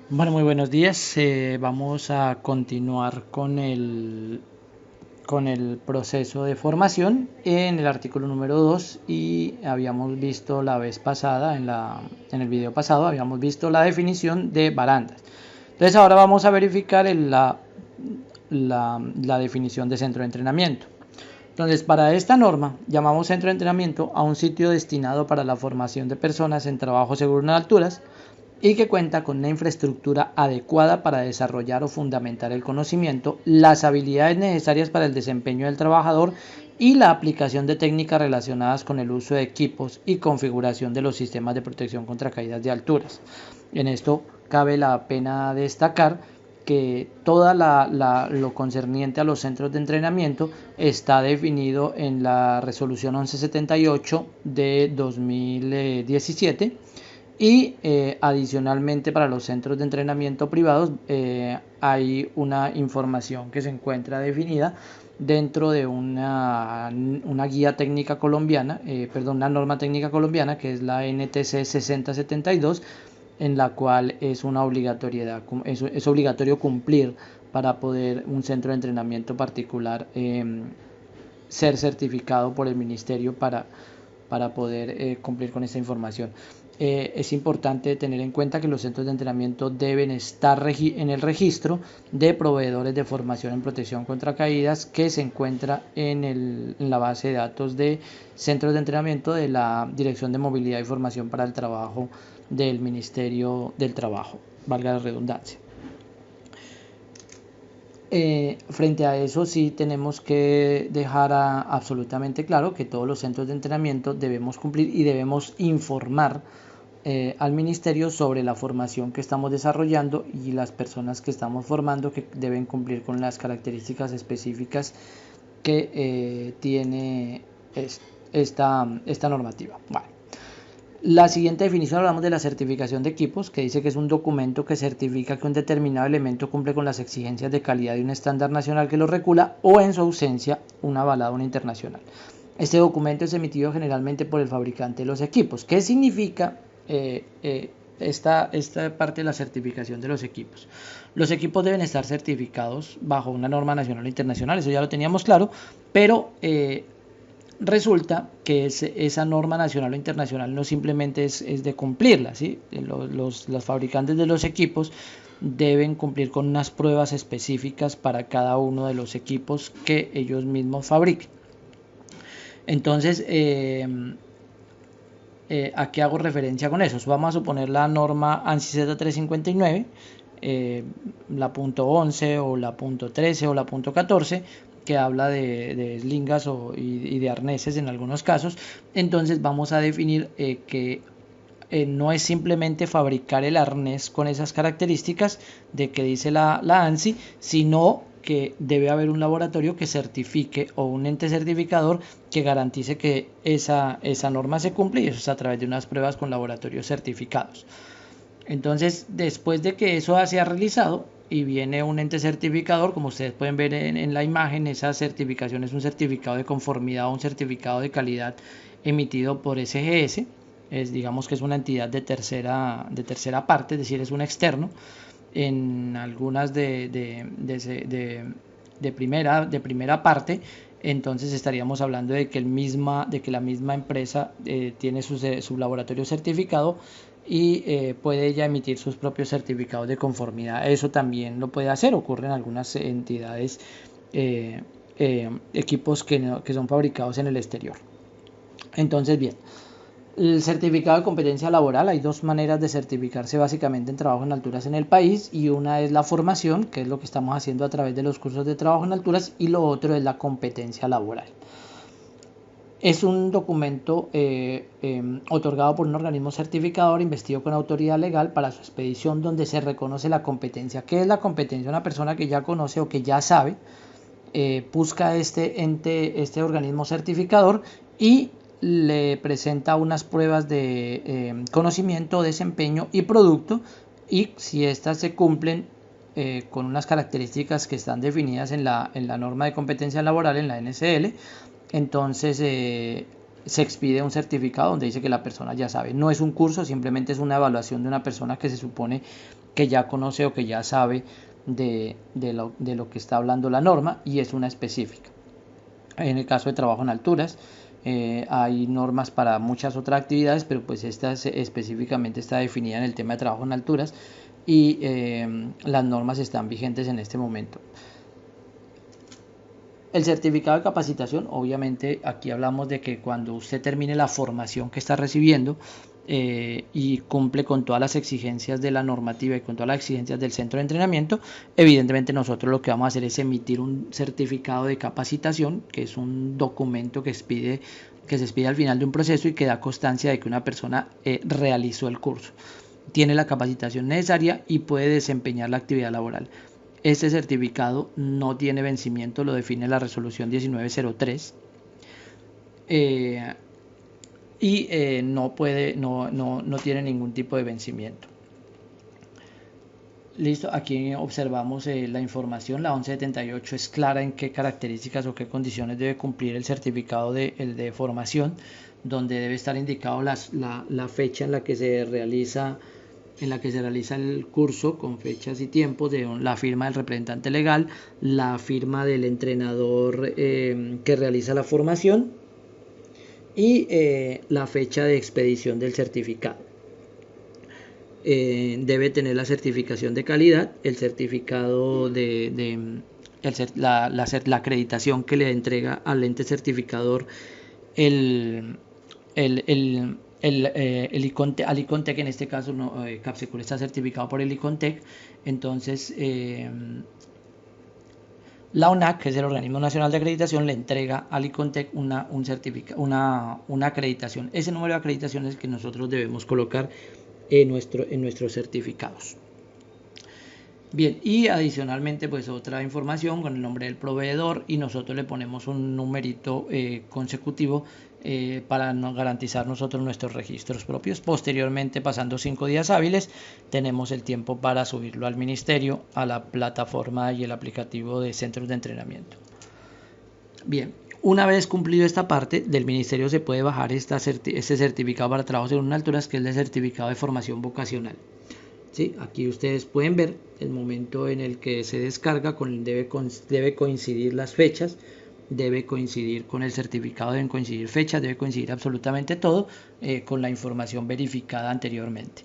Bueno, muy buenos días. Vamos a continuar con el proceso de formación en el artículo número 2 y habíamos visto la vez pasada, en el video pasado, habíamos visto la definición de barandas. Entonces ahora vamos a verificar la definición de centro de entrenamiento. Entonces, para esta norma, llamamos centro de entrenamiento a un sitio destinado para la formación de personas en trabajo seguro en alturas y que cuenta con una infraestructura adecuada para desarrollar o fundamentar el conocimiento, las habilidades necesarias para el desempeño del trabajador y la aplicación de técnicas relacionadas con el uso de equipos y configuración de los sistemas de protección contra caídas de alturas. En esto cabe la pena destacar que toda lo concerniente a los centros de entrenamiento está definido en la resolución 1178 de 2017 y adicionalmente para los centros de entrenamiento privados hay una información que se encuentra definida dentro de una guía técnica colombiana, una norma técnica colombiana que es la NTC 6072, en la cual es una obligatoriedad, es obligatorio cumplir para poder un centro de entrenamiento particular ser certificado por el ministerio para poder cumplir con esta información. Es importante tener en cuenta que los centros de entrenamiento deben estar en el registro de proveedores de formación en protección contra caídas que se encuentra en la base de datos de centros de entrenamiento de la Dirección de Movilidad y Formación para el Trabajo del Ministerio del Trabajo, valga la redundancia. Frente a eso sí tenemos que dejar absolutamente claro que todos los centros de entrenamiento debemos cumplir y debemos informar al ministerio sobre la formación que estamos desarrollando y las personas que estamos formando que deben cumplir con las características específicas que tiene esta normativa. Vale. La siguiente definición, hablamos de la certificación de equipos, que dice que es un documento que certifica que un determinado elemento cumple con las exigencias de calidad de un estándar nacional que lo regula o, en su ausencia, un avalado una internacional. Este documento es emitido generalmente por el fabricante de los equipos. ¿Qué significa esta parte de la certificación de los equipos? Los equipos deben estar certificados bajo una norma nacional o internacional, eso ya lo teníamos claro, pero resulta que esa norma nacional o internacional no simplemente es de cumplirla, ¿sí? Los fabricantes de los equipos deben cumplir con unas pruebas específicas para cada uno de los equipos que ellos mismos fabriquen. Entonces, ¿a qué hago referencia con eso? Vamos a suponer la norma ANSI Z359, la punto .11 o la punto .13 o la punto .14, que habla de eslingas y de arneses en algunos casos. Entonces vamos a definir que no es simplemente fabricar el arnés con esas características de que dice la ANSI, sino que debe haber un laboratorio que certifique o un ente certificador que garantice que esa norma se cumple, y eso es a través de unas pruebas con laboratorios certificados. Entonces, después de que eso se ha realizado y viene un ente certificador, como ustedes pueden ver en la imagen, esa certificación es un certificado de conformidad o un certificado de calidad emitido por SGS. Digamos que es una entidad de tercera parte, es decir, es un externo. En algunas de primera parte, entonces estaríamos hablando de que la misma empresa tiene su laboratorio certificado y puede ella emitir sus propios certificados de conformidad. Eso también lo puede hacer, ocurre en algunas entidades, equipos que son fabricados en el exterior. Entonces, bien, el certificado de competencia laboral, hay dos maneras de certificarse básicamente en trabajo en alturas en el país, y una es la formación, que es lo que estamos haciendo a través de los cursos de trabajo en alturas, y lo otro es la competencia laboral. Es un documento otorgado por un organismo certificador investido con autoridad legal para su expedición, donde se reconoce la competencia. ¿Qué es la competencia? Una persona que ya conoce o que ya sabe, busca este organismo certificador y le presenta unas pruebas de conocimiento, desempeño y producto, y si estas se cumplen con unas características que están definidas en la norma de competencia laboral, en la NCL, entonces se expide un certificado donde dice que la persona ya sabe. No es un curso, simplemente es una evaluación de una persona que se supone que ya conoce o que ya sabe de lo que está hablando la norma, y es una específica. En el caso de trabajo en alturas, hay normas para muchas otras actividades, pero pues esta específicamente está definida en el tema de trabajo en alturas, y las normas están vigentes en este momento. El certificado de capacitación, obviamente aquí hablamos de que cuando usted termine la formación que está recibiendo y cumple con todas las exigencias de la normativa y con todas las exigencias del centro de entrenamiento, evidentemente nosotros lo que vamos a hacer es emitir un certificado de capacitación, que es un documento que se expide al final de un proceso y que da constancia de que una persona realizó el curso, tiene la capacitación necesaria y puede desempeñar la actividad laboral. Este certificado no tiene vencimiento, lo define la resolución 1903, no tiene ningún tipo de vencimiento. Listo, aquí observamos la información. La 1178 es clara en qué características o qué condiciones debe cumplir el certificado de formación, donde debe estar indicado la fecha en la que se realiza el curso, con fechas y tiempos, de la firma del representante legal, la firma del entrenador que realiza la formación y la fecha de expedición del certificado. Debe tener la certificación de calidad, el certificado la acreditación que le entrega al ente certificador al ICONTEC. En este caso Capsecur está certificado por el ICONTEC. Entonces la ONAC, que es el Organismo Nacional de Acreditación, le entrega al ICONTEC una acreditación. Ese número de acreditación es el que nosotros debemos colocar en nuestros certificados. Bien, y adicionalmente pues otra información con el nombre del proveedor, y nosotros le ponemos un numerito consecutivo para garantizar nosotros nuestros registros propios. Posteriormente, pasando 5 días hábiles, tenemos el tiempo para subirlo al ministerio, a la plataforma y el aplicativo de centros de entrenamiento. Bien, una vez cumplido esta parte, del ministerio se puede bajar este certificado para trabajo según alturas, que es el certificado de formación vocacional. ¿Sí? Aquí ustedes pueden ver el momento en el que se descarga, debe coincidir las fechas, debe coincidir con el certificado, deben coincidir fechas, debe coincidir absolutamente todo con la información verificada anteriormente.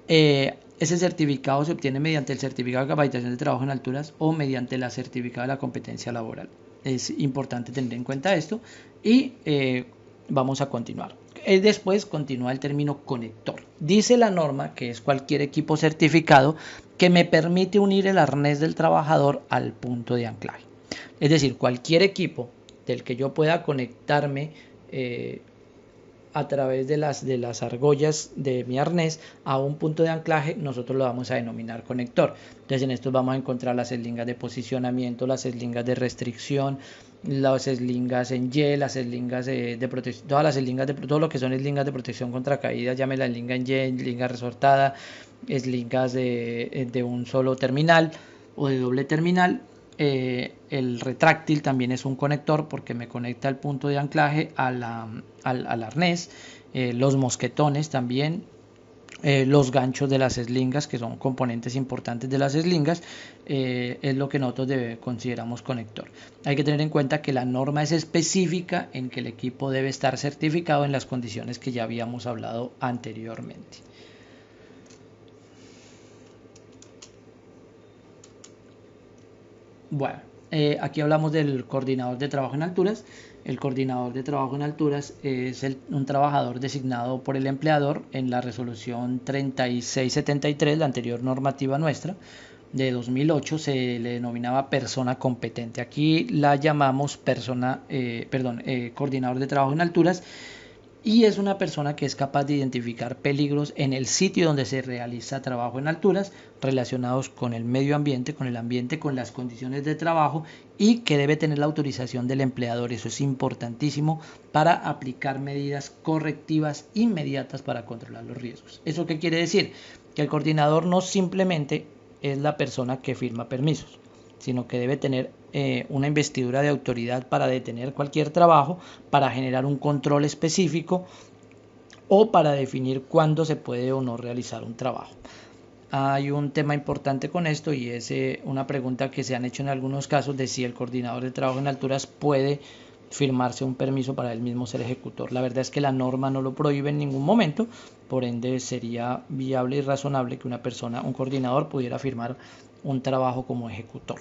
Ese certificado se obtiene mediante el certificado de capacitación de trabajo en alturas o mediante la certificado de la competencia laboral. Es importante tener en cuenta esto, y vamos a continuar. Después continúa el término conector. Dice la norma que es cualquier equipo certificado que me permite unir el arnés del trabajador al punto de anclaje. Es decir, cualquier equipo del que yo pueda conectarme a través de las argollas de mi arnés a un punto de anclaje, nosotros lo vamos a denominar conector. Entonces en estos vamos a encontrar las eslingas de posicionamiento, las eslingas de restricción, las eslingas en Y, las eslingas de protección, todas las eslingas de todo lo que son eslingas de protección contra caídas, llámela eslinga en Y, eslinga resortada, eslingas de un solo terminal o de doble terminal. El retráctil también es un conector porque me conecta el punto de anclaje al arnés. Los mosquetones también, los ganchos de las eslingas, que son componentes importantes de las eslingas, es lo que nosotros consideramos conector. Hay que tener en cuenta que la norma es específica en que el equipo debe estar certificado en las condiciones que ya habíamos hablado anteriormente. Bueno, aquí hablamos del coordinador de trabajo en alturas. El coordinador de trabajo en alturas es un trabajador designado por el empleador en la resolución 3673, la anterior normativa nuestra de 2008, se le denominaba persona competente. Aquí la llamamos coordinador de trabajo en alturas, y es una persona que es capaz de identificar peligros en el sitio donde se realiza trabajo en alturas relacionados con el medio ambiente, con el ambiente, con las condiciones de trabajo, y que debe tener la autorización del empleador. Eso es importantísimo para aplicar medidas correctivas inmediatas para controlar los riesgos. ¿Eso qué quiere decir? Que el coordinador no simplemente es la persona que firma permisos, sino que debe tener una investidura de autoridad para detener cualquier trabajo, para generar un control específico o para definir cuándo se puede o no realizar un trabajo. hay un tema importante con esto y es una pregunta que se han hecho en algunos casos de si el coordinador de trabajo en alturas puede firmarse un permiso para él mismo ser ejecutor. La verdad es que la norma no lo prohíbe en ningún momento, por ende sería viable y razonable que una persona, un coordinador, pudiera firmar un trabajo como ejecutor.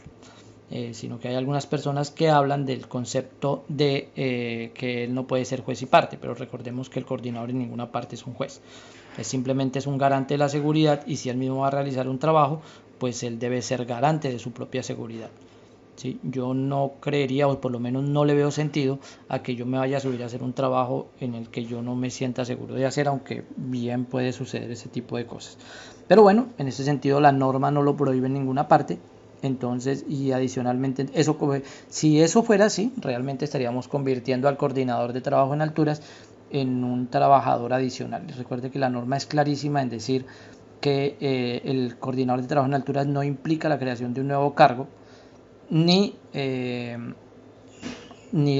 Sino que hay algunas personas que hablan del concepto de que él no puede ser juez y parte, pero recordemos que el coordinador en ninguna parte es un juez. Simplemente es un garante de la seguridad y si él mismo va a realizar un trabajo, pues él debe ser garante de su propia seguridad. ¿Sí? Yo no creería, o por lo menos no le veo sentido a que yo me vaya a subir a hacer un trabajo en el que yo no me sienta seguro de hacer, aunque bien puede suceder ese tipo de cosas. Pero bueno, en ese sentido la norma no lo prohíbe en ninguna parte. Entonces, y adicionalmente, si eso fuera así, realmente estaríamos convirtiendo al coordinador de trabajo en alturas en un trabajador adicional. Recuerde que la norma es clarísima en decir que el coordinador de trabajo en alturas no implica la creación de un nuevo cargo, ni el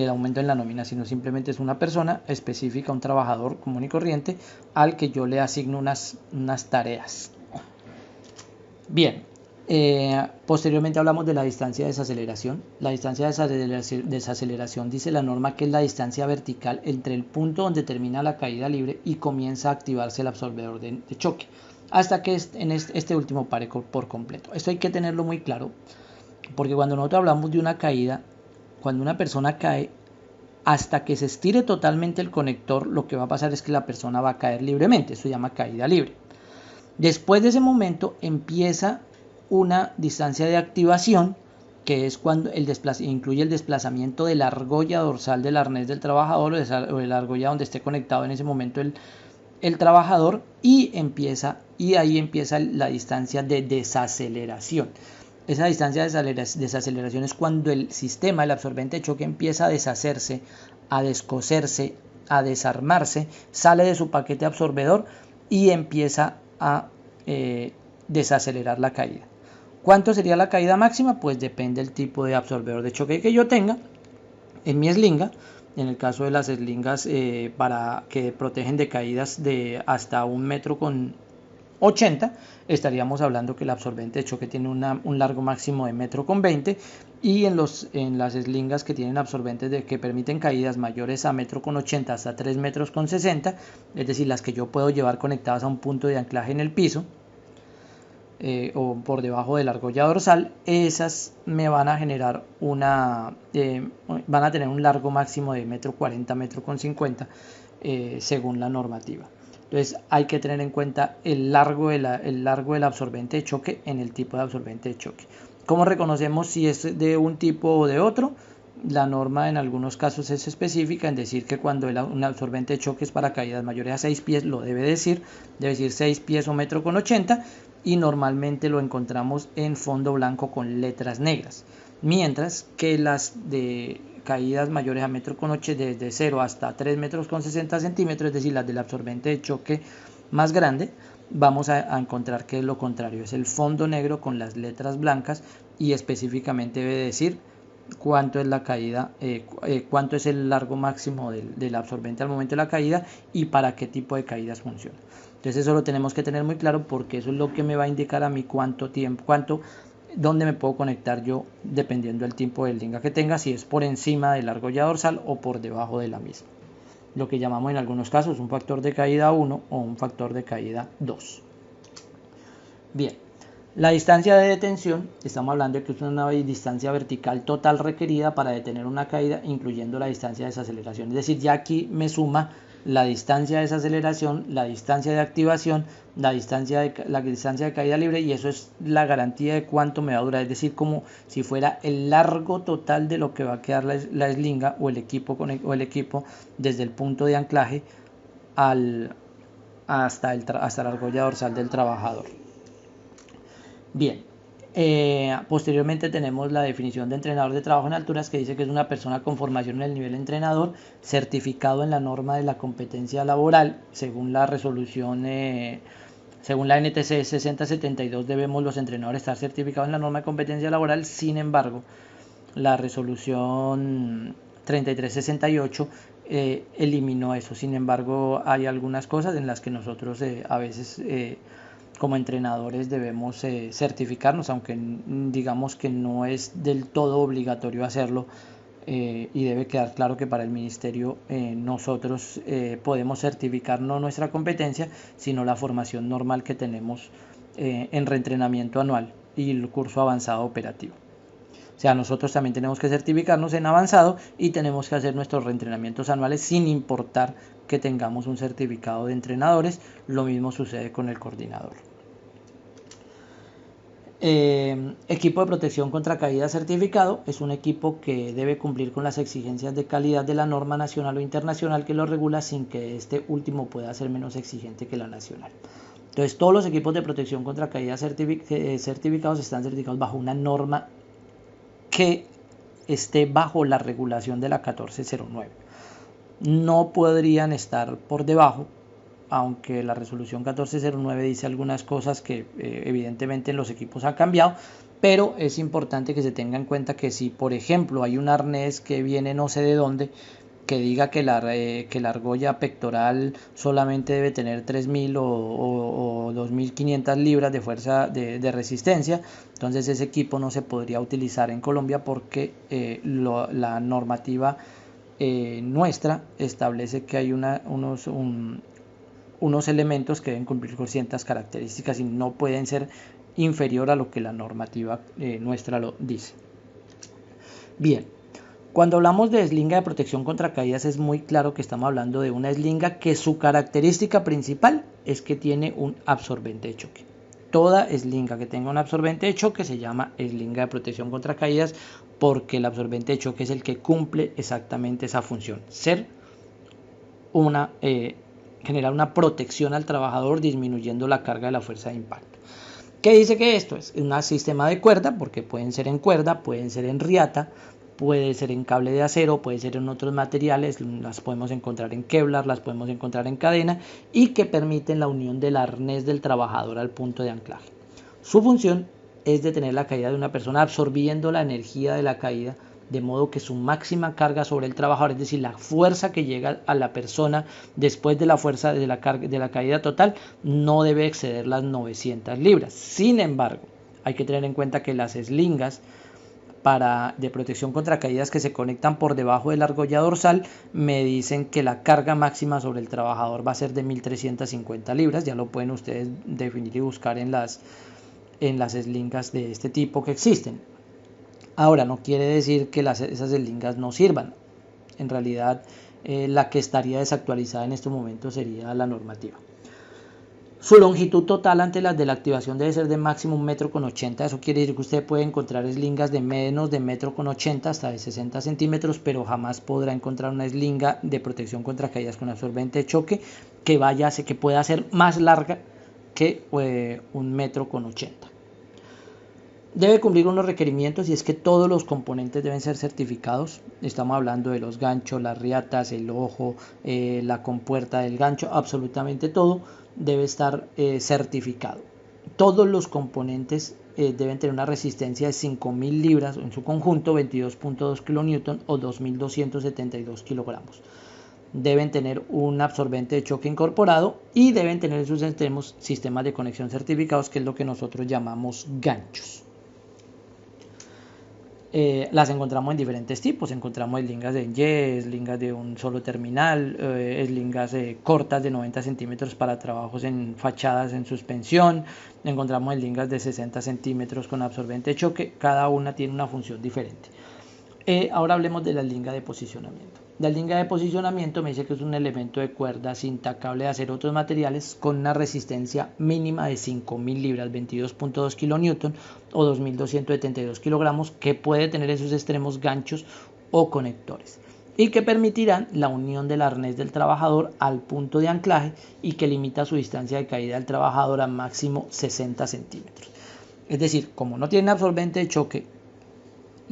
aumento en la nómina, sino simplemente es una persona específica, un trabajador común y corriente, al que yo le asigno unas tareas. Bien, posteriormente hablamos de la distancia de desaceleración. La distancia de desaceleración dice la norma que es la distancia vertical entre el punto donde termina la caída libre y comienza a activarse el absorbedor de choque, hasta que en este último pare por completo. Esto hay que tenerlo muy claro, porque cuando nosotros hablamos de una caída, cuando una persona cae, hasta que se estire totalmente el conector, lo que va a pasar es que la persona va a caer libremente. Eso se llama caída libre. Después de ese momento empieza una distancia de activación, que es cuando incluye el desplazamiento de la argolla dorsal del arnés del trabajador o de la argolla donde esté conectado en ese momento el trabajador, y ahí empieza la distancia de desaceleración. Esa distancia de desaceleración es cuando el sistema, el absorbente de choque, empieza a deshacerse, a descoserse, a desarmarse, sale de su paquete absorbedor y empieza a desacelerar la caída. ¿Cuánto sería la caída máxima? Pues depende del tipo de absorbedor de choque que yo tenga en mi eslinga. En el caso de las eslingas para que protegen de caídas de hasta 1,80 m, estaríamos hablando que el absorbente de choque tiene un largo máximo de 1,20 m, y en las eslingas que tienen absorbentes que permiten caídas mayores a 1,80 m hasta 3,60 m, es decir, las que yo puedo llevar conectadas a un punto de anclaje en el piso, o por debajo de la argolla dorsal, esas me van a generar van a tener un largo máximo de 1,40 m, 1,50 m, según la normativa. Entonces hay que tener en cuenta el largo del absorbente de choque en el tipo de absorbente de choque. ¿Cómo reconocemos si es de un tipo o de otro? La norma en algunos casos es específica en decir que cuando un absorbente de choque es para caídas mayores a 6 pies, lo debe decir 6 pies o 1,80 m, y normalmente lo encontramos en fondo blanco con letras negras. Mientras que las de caídas mayores a 1,80 m, desde 0 hasta 3,60 m, es decir, las del absorbente de choque más grande, vamos a encontrar que es lo contrario, es el fondo negro con las letras blancas, y específicamente debe decir cuánto es la caída, cuánto es el largo máximo del absorbente al momento de la caída y para qué tipo de caídas funciona. Entonces eso lo tenemos que tener muy claro, porque eso es lo que me va a indicar a mí dónde me puedo conectar yo, dependiendo del tipo de eslinga que tenga, si es por encima de la argolla dorsal o por debajo de la misma. Lo que llamamos en algunos casos un factor de caída 1 o un factor de caída 2. Bien, la distancia de detención, estamos hablando de que es una distancia vertical total requerida para detener una caída, incluyendo la distancia de desaceleración. Es decir, ya aquí me suma la distancia de desaceleración, la distancia de activación, la distancia de caída libre, y eso es la garantía de cuánto me va a durar. Es decir, como si fuera el largo total de lo que va a quedar la eslinga o el equipo desde el punto de anclaje hasta la argolla dorsal del trabajador. Bien, posteriormente tenemos la definición de entrenador de trabajo en alturas, que dice que es una persona con formación en el nivel entrenador, certificado en la norma de la competencia laboral, según la resolución, según la NTC 6072, debemos los entrenadores estar certificados en la norma de competencia laboral. Sin embargo, la resolución 3368 eliminó eso. Sin embargo, hay algunas cosas en las que nosotros a veces como entrenadores debemos certificarnos, aunque digamos que no es del todo obligatorio hacerlo. Y debe quedar claro que para el ministerio nosotros podemos certificar no nuestra competencia, sino la formación normal que tenemos en reentrenamiento anual y el curso avanzado operativo. O sea, nosotros también tenemos que certificarnos en avanzado y tenemos que hacer nuestros reentrenamientos anuales sin importar que tengamos un certificado de entrenadores. Lo mismo sucede con el coordinador. Equipo de protección contra caída certificado es un equipo que debe cumplir con las exigencias de calidad de la norma nacional o internacional que lo regula, sin que este último pueda ser menos exigente que la nacional. Entonces, todos los equipos de protección contra caída certificados están certificados bajo una norma que esté bajo la regulación de la 1409. No podrían estar por debajo, aunque la resolución 1409 dice algunas cosas que evidentemente en los equipos han cambiado, pero es importante que se tenga en cuenta que si, por ejemplo, hay un arnés que viene no sé de dónde, que diga que la argolla pectoral solamente debe tener 3.000 o 2.500 libras de fuerza de resistencia, entonces ese equipo no se podría utilizar en Colombia porque la normativa nuestra establece que hay unos elementos que deben cumplir con ciertas características y no pueden ser inferior a lo que la normativa nuestra lo dice. Bien, cuando hablamos de eslinga de protección contra caídas es muy claro que estamos hablando de una eslinga que su característica principal es que tiene un absorbente de choque. Toda eslinga que tenga un absorbente de choque se llama eslinga de protección contra caídas, porque el absorbente de choque es el que cumple exactamente esa función, generar una protección al trabajador disminuyendo la carga de la fuerza de impacto. ¿Qué dice que esto es? Un sistema de cuerda, porque pueden ser en cuerda, pueden ser en riata, puede ser en cable de acero, puede ser en otros materiales, las podemos encontrar en Kevlar, las podemos encontrar en cadena, y que permiten la unión del arnés del trabajador al punto de anclaje. Su función es detener la caída de una persona absorbiendo la energía de la caída, de modo que su máxima carga sobre el trabajador, es decir, la fuerza que llega a la persona después de la fuerza de la caída total, no debe exceder las 900 libras. Sin embargo, hay que tener en cuenta que las eslingas de protección contra caídas que se conectan por debajo de la argolla dorsal me dicen que la carga máxima sobre el trabajador va a ser de 1.350 libras. Ya lo pueden ustedes definir y buscar en las eslingas de este tipo que existen. Ahora, no quiere decir que esas eslingas no sirvan. En realidad, la que estaría desactualizada en este momento sería la normativa. Su longitud total ante las de la activación debe ser de máximo 1,80 m. Eso quiere decir que usted puede encontrar eslingas de menos de 1,80 m hasta de 60 centímetros, pero jamás podrá encontrar una eslinga de protección contra caídas con absorbente de choque que pueda ser más larga que 1,80 m. Debe cumplir unos requerimientos, y es que todos los componentes deben ser certificados. Estamos hablando de los ganchos, las riatas, el ojo, la compuerta del gancho, absolutamente todo debe estar certificado. Todos los componentes deben tener una resistencia de 5.000 libras en su conjunto, 22.2 kN o 2.272 kilogramos. Deben tener un absorbente de choque incorporado y deben tener en sus extremos sistemas de conexión certificados, que es lo que nosotros llamamos ganchos. Las encontramos en diferentes tipos. Encontramos eslingas de Y, eslingas de un solo terminal, eslingas cortas de 90 centímetros para trabajos en fachadas en suspensión. Encontramos eslingas de 60 centímetros con absorbente de choque. Cada una tiene una función diferente. Ahora hablemos de la eslinga de posicionamiento. La eslinga de posicionamiento me dice que es un elemento de cuerda, cinta, cable de acero, otros materiales con una resistencia mínima de 5.000 libras, 22.2 kN o 2.272 kilogramos, que puede tener en sus extremos ganchos o conectores, y que permitirán la unión del arnés del trabajador al punto de anclaje y que limita su distancia de caída del trabajador a máximo 60 centímetros. Es decir, como no tiene absorbente de choque,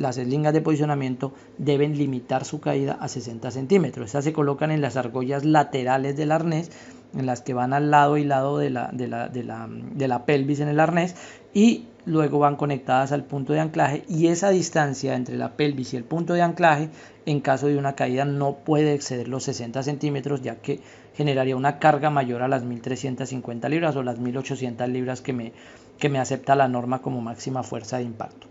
las eslingas de posicionamiento deben limitar su caída a 60 centímetros. Estas se colocan en las argollas laterales del arnés, en las que van al lado y lado de la pelvis en el arnés, y luego van conectadas al punto de anclaje, y esa distancia entre la pelvis y el punto de anclaje en caso de una caída no puede exceder los 60 centímetros, ya que generaría una carga mayor a las 1350 libras o las 1800 libras que me acepta la norma como máxima fuerza de impacto.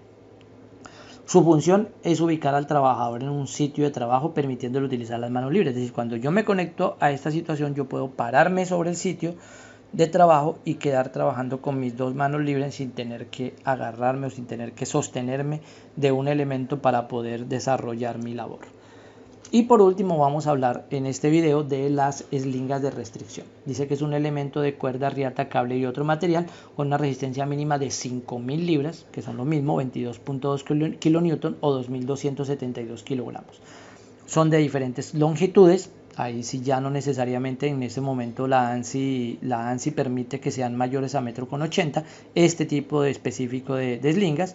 Su función es ubicar al trabajador en un sitio de trabajo permitiéndole utilizar las manos libres. Es decir, cuando yo me conecto a esta situación, yo puedo pararme sobre el sitio de trabajo y quedar trabajando con mis dos manos libres sin tener que agarrarme o sin tener que sostenerme de un elemento para poder desarrollar mi labor. Y por último vamos a hablar en este video de las eslingas de restricción. Dice que es un elemento de cuerda, riata, cable y otro material con una resistencia mínima de 5000 libras, que son lo mismo, 22.2 kN o 2272 kilogramos. Son de diferentes longitudes. Ahí sí ya no necesariamente en ese momento la ANSI permite que sean mayores a 1,80 m, este tipo de específico de eslingas,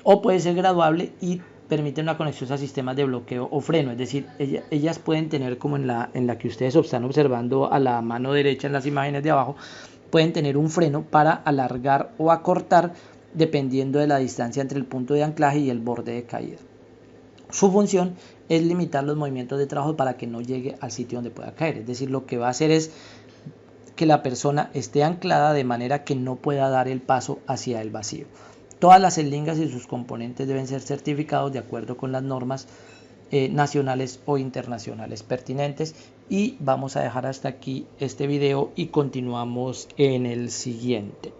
o puede ser graduable y permite una conexión a sistemas de bloqueo o freno. Es decir, ellas pueden tener, como en la que ustedes están observando a la mano derecha en las imágenes de abajo, pueden tener un freno para alargar o acortar dependiendo de la distancia entre el punto de anclaje y el borde de caída. Su función es limitar los movimientos de trabajo para que no llegue al sitio donde pueda caer. Es decir, lo que va a hacer es que la persona esté anclada de manera que no pueda dar el paso hacia el vacío. Todas las eslingas y sus componentes deben ser certificados de acuerdo con las normas nacionales o internacionales pertinentes. Y vamos a dejar hasta aquí este video y continuamos en el siguiente.